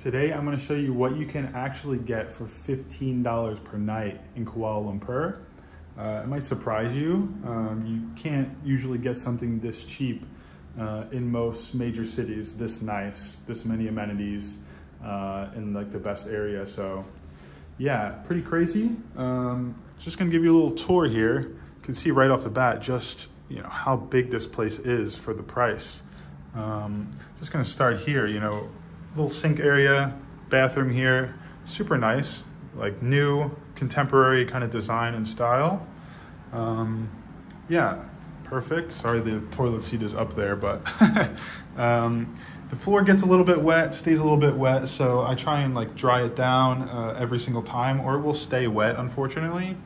Today I'm going to show you what you can actually get for $15 per night in Kuala Lumpur. It might surprise you. You can't usually get something this cheap in most major cities, this nice, this many amenities in like the best area. So yeah, pretty crazy. Just going to give you a little tour here. You can see right off the bat just how big this place is for the price. Just going to start here, little sink area, bathroom here, super nice, like new contemporary kind of design and style. Yeah, perfect. Sorry, the toilet seat is up there, but the floor gets a little bit wet, stays a little bit wet, so I try and like dry it down every single time, or it will stay wet, unfortunately.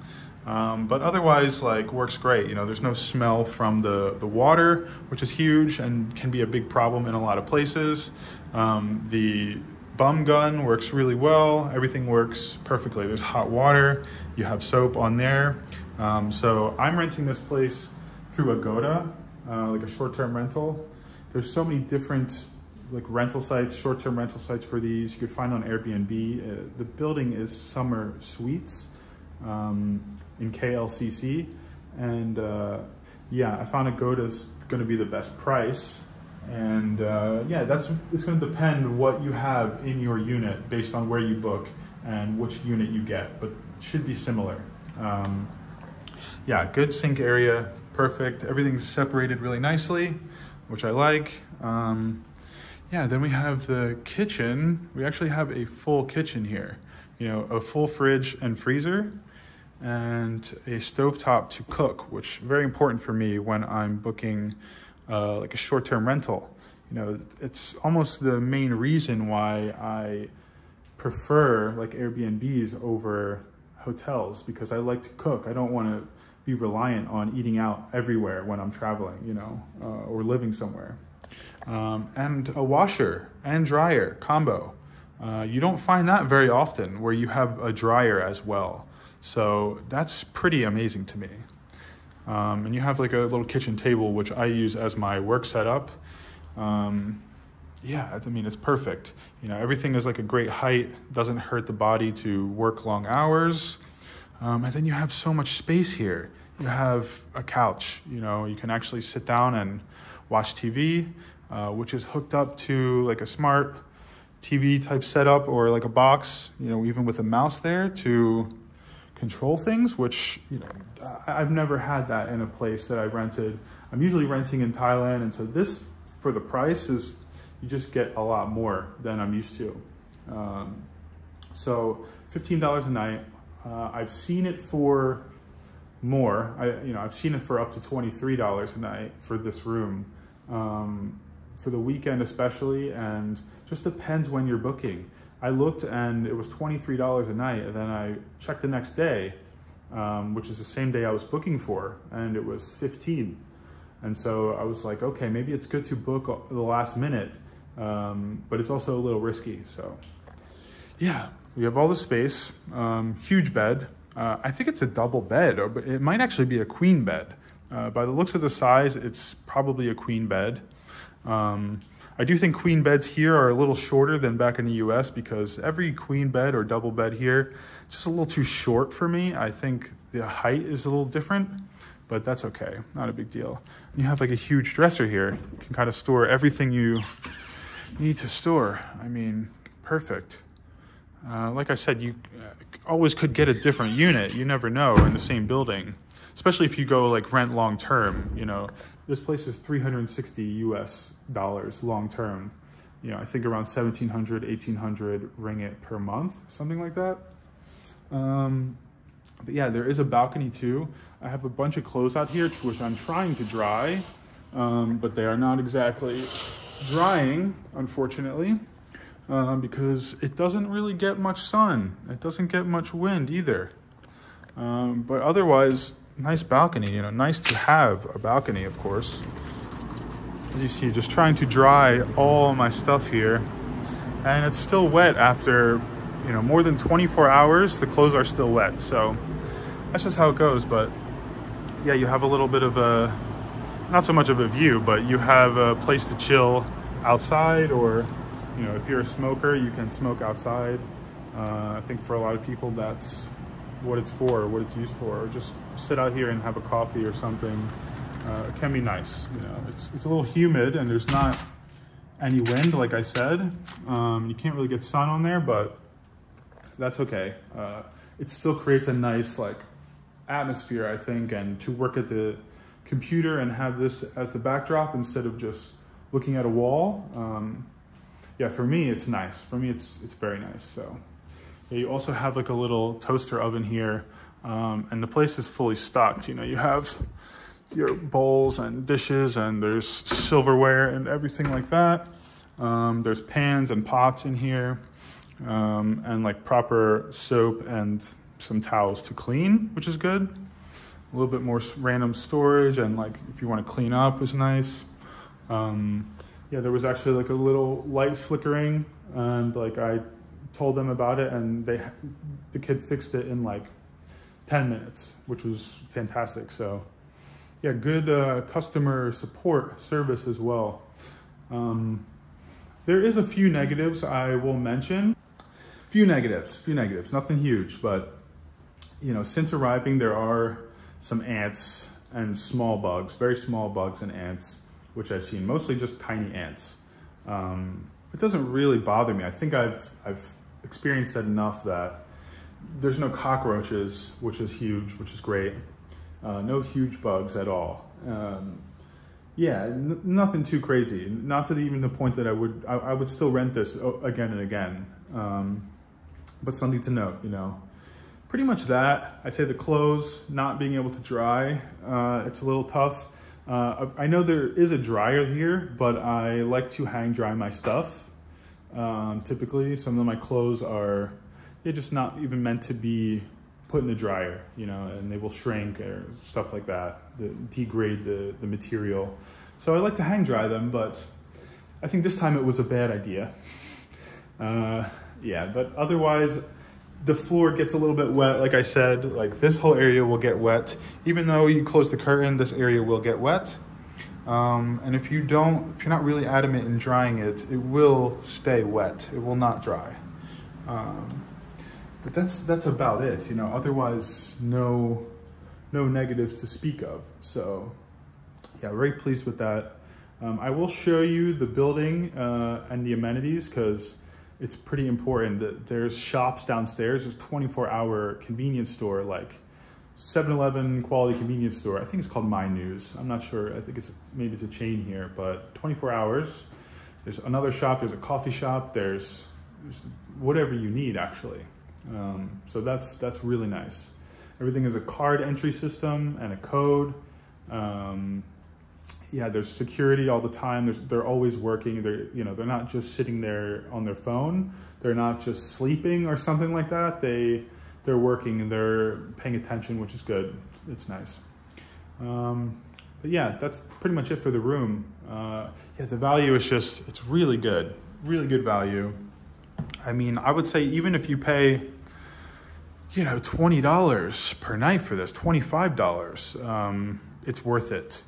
But otherwise, like, works great. There's no smell from the water, which is huge and can be a big problem in a lot of places. The bum gun works really well. Everything works perfectly. There's hot water. You have soap on there. So I'm renting this place through Agoda, like a short-term rental. There's so many different like rental sites, short-term rental sites for these. You could find on Airbnb. The building is Summer Suites in KLCC, and yeah, I found Agoda's going to be the best price, and yeah, it's going to depend what you have in your unit based on where you book and which unit you get, but it should be similar. Yeah, good sink area, perfect. Everything's separated really nicely, which I like. Yeah, then we have the kitchen. We actually have a full kitchen here. A full fridge and freezer, and a stovetop to cook, which is very important for me when I'm booking like a short-term rental. It's almost the main reason why I prefer like Airbnbs over hotels, because I like to cook. I don't want to be reliant on eating out everywhere when I'm traveling, or living somewhere. And a washer and dryer combo. You don't find that very often, where you have a dryer as well. So that's pretty amazing to me. And you have like a little kitchen table, which I use as my work setup. Yeah, I mean, it's perfect. Everything is like a great height, doesn't hurt the body to work long hours. And then you have so much space here. You have a couch, you can actually sit down and watch TV, which is hooked up to like a smart TV type setup, or like a box, even with a mouse there to control things, which, I've never had that in a place that I rented. I'm usually renting in Thailand, and so this, for the price, is, you just get a lot more than I'm used to. So $15 a night. I've seen it for more. I've seen it for up to $23 a night for this room. For the weekend especially, and just depends when you're booking. I looked and it was $23 a night, and then I checked the next day, which is the same day I was booking for, and it was 15. And so I was like, okay, maybe it's good to book the last minute, but it's also a little risky. So yeah, we have all the space, huge bed. I think it's a double bed, but it might actually be a queen bed. By the looks of the size, it's probably a queen bed. I do think queen beds here are a little shorter than back in the US, because every queen bed or double bed here is just a little too short for me. I think the height is a little different, but that's okay, not a big deal. You have like a huge dresser here. You can kind of store everything you need to store. I mean, perfect. Like I said, you always could get a different unit. You never know in the same building, especially if you go like rent long term. This place is $360 US long term. I think around 1,700, 1,800 ringgit per month, something like that. But yeah, there is a balcony too. I have a bunch of clothes out here, which I'm trying to dry, but they are not exactly drying, unfortunately, because it doesn't really get much sun. It doesn't get much wind either. But otherwise, nice balcony, nice to have a balcony, of course. As you see, just trying to dry all my stuff here, and it's still wet after, more than 24 hours, the clothes are still wet. So that's just how it goes. But yeah, you have a little bit of a, not so much of a view, but you have a place to chill outside, or You know, if you're a smoker, you can smoke outside. I think for a lot of people, that's what it's for, what it's used for, or just sit out here and have a coffee or something. It can be nice. You know, it's a little humid and there's not any wind, like I said. You can't really get sun on there, but that's okay. It still creates a nice like atmosphere, I think, and to work at the computer and have this as the backdrop instead of just looking at a wall. Yeah, for me, it's nice. For me, it's very nice. So yeah, you also have like a little toaster oven here, and the place is fully stocked. You know, you have your bowls and dishes, and there's silverware and everything like that. There's pans and pots in here, and like proper soap and some towels to clean, which is good. A little bit more random storage, and like if you want to clean up is nice. Yeah, there was actually like a little light flickering, and like I told them about it, and the kid fixed it in like 10 minutes, which was fantastic. So yeah, good customer support service as well. There is a few negatives I will mention. Few negatives, nothing huge, but you know, since arriving, there are some ants and small bugs, very small bugs and ants, which I've seen, mostly just tiny ants. It doesn't really bother me. I think I've experienced it enough that there's no cockroaches, which is huge, which is great. No huge bugs at all. Yeah, nothing too crazy. Not to even the point that I would still rent this again and again. But something to note, you know. Pretty much that. I'd say the clothes not being able to dry, it's a little tough. I know there is a dryer here, but I like to hang dry my stuff. Typically, some of my clothes are just not even meant to be put in the dryer, you know, and they will shrink or stuff like that, degrade the material. So I like to hang dry them, but I think this time it was a bad idea. Yeah, but otherwise, the floor gets a little bit wet. Like I said, like this whole area will get wet. Even though you close the curtain, this area will get wet. And if you're not really adamant in drying it, it will stay wet. It will not dry. But that's about it, you know. Otherwise, no negatives to speak of. So yeah, very pleased with that. I will show you the building and the amenities, because it's pretty important. There's shops downstairs. There's a 24-hour convenience store, like 7-Eleven quality convenience store. I think it's called My News. I'm not sure. I think maybe it's a chain here, but 24 hours. There's another shop. There's a coffee shop. There's whatever you need, actually. So that's really nice. Everything is a card entry system and a code. Yeah, there's security all the time. They're always working. They're not just sitting there on their phone. They're not just sleeping or something like that. They're working and they're paying attention, which is good. It's nice. But yeah, that's pretty much it for the room. Yeah, the value is it's really good value. I mean, I would say even if you pay, you know, $20 per night for this, $25, it's worth it.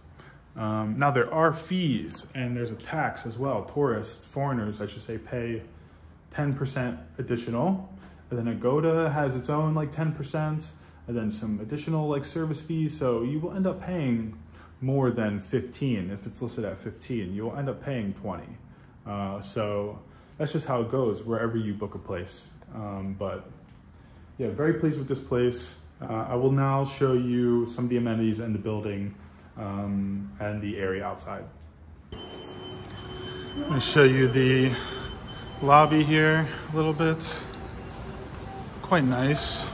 Now there are fees and there's a tax as well. Foreigners, I should say, pay 10% additional. And then Agoda has its own like 10%, and then some additional like service fees. So you will end up paying more than 15. If it's listed at 15, you'll end up paying 20. So that's just how it goes wherever you book a place. But yeah, very pleased with this place. I will now show you some of the amenities in the building and the area outside. I'm going to show you the lobby here a little bit. Quite nice.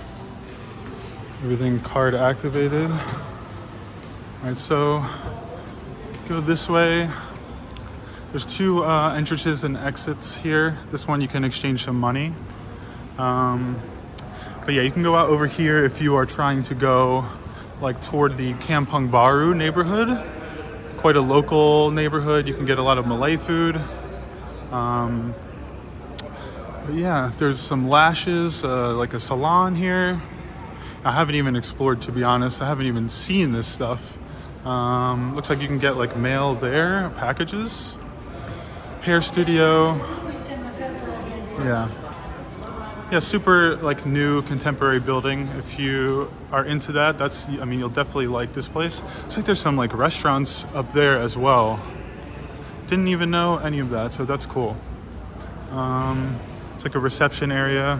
Everything card activated. All right, so go this way. There's two entrances and exits here. This one you can exchange some money. But yeah, you can go out over here if you are trying to go like toward the Kampong Baru neighborhood. Quite a local neighborhood. You can get a lot of Malay food. But yeah, there's some lashes, like a salon here. I haven't even explored, to be honest. I haven't even seen this stuff. Looks like you can get like mail there, packages. Hair studio. Yeah. Yeah, super like new contemporary building. If you are into that, I mean, you'll definitely like this place. Looks like there's some like restaurants up there as well. Didn't even know any of that, so that's cool. It's like a reception area.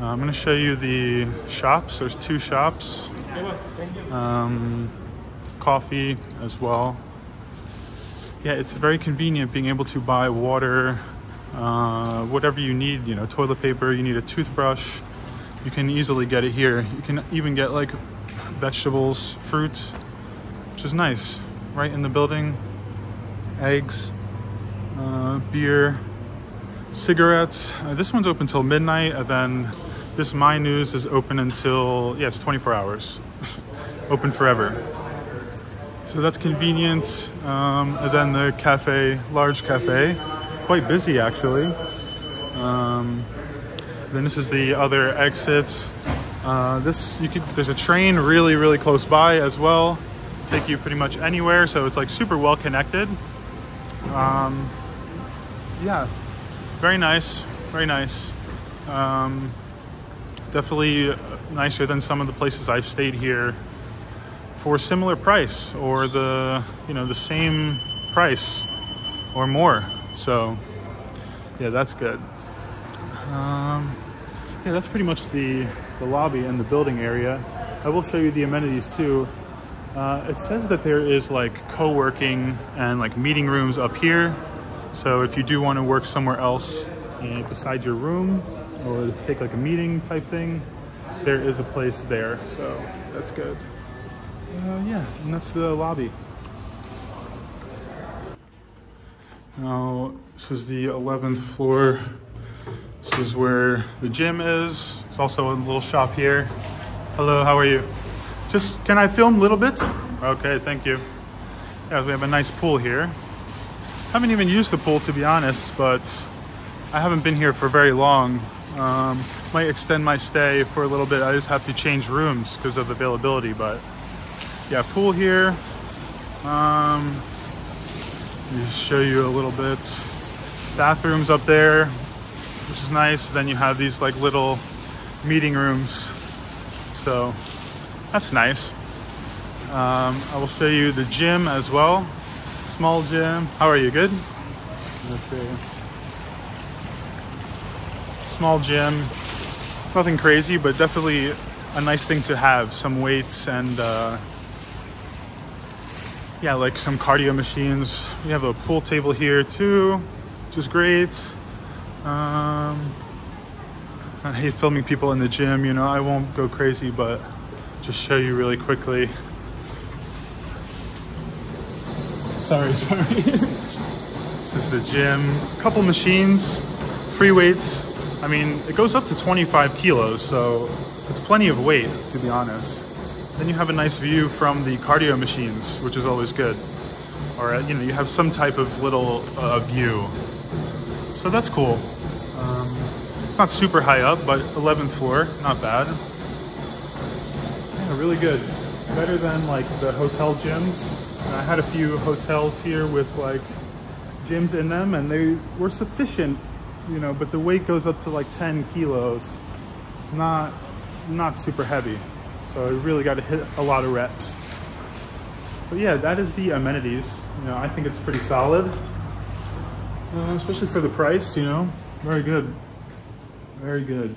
I'm gonna show you the shops. There's 2 shops. Coffee as well. Yeah, it's very convenient being able to buy water, whatever you need, you know, toilet paper, you need a toothbrush, you can easily get it here. You can even get like vegetables, fruit, which is nice, right in the building. Eggs, beer, cigarettes. This one's open till midnight, and then this My News is open until, yes, 24 hours. Open forever. So that's convenient. And then the cafe, large cafe, quite busy actually. Then this is the other exit. There's a train really close by as well. Take you pretty much anywhere, so it's like super well connected. Yeah, very nice, very nice. Definitely nicer than some of the places I've stayed here for a similar price, or the same price or more. So yeah, that's good. Yeah, that's pretty much the lobby and the building area. I will show you the amenities too. It says that there is like co-working and like meeting rooms up here. So if you do want to work somewhere else beside your room, or take like a meeting type thing, there is a place there. So that's good. Yeah, and that's the lobby. Now, this is the 11th floor. This is where the gym is. There's also a little shop here. Hello, how are you? Can I film a little bit? Okay, thank you. Yeah, we have a nice pool here. Haven't even used the pool, to be honest, but I haven't been here for very long. Might extend my stay for a little bit. I just have to change rooms because of availability, but yeah, pool here. Let me just show you a little bit. Bathrooms up there, which is nice. Then you have these like little meeting rooms. So that's nice. I will show you the gym as well. Small gym. How are you? Good? Okay. Small gym. Nothing crazy, but definitely a nice thing to have. Some weights and yeah, like some cardio machines. We have a pool table here too, which is great. I hate filming people in the gym, you know, I won't go crazy, but just show you really quickly. Sorry. This is the gym. A couple machines, free weights. I mean, it goes up to 25 kilos, so it's plenty of weight, to be honest. Then you have a nice view from the cardio machines, which is always good. Or, you know, you have some type of little view. So that's cool. It's not super high up, but 11th floor, not bad. Yeah, really good. Better than like the hotel gyms. I had a few hotels here with like gyms in them, and they were sufficient, you know, but the weight goes up to like 10 kilos. Not super heavy. So I really got to hit a lot of reps. But yeah, that is the amenities. You know, I think it's pretty solid, especially for the price, you know, very good. Very good.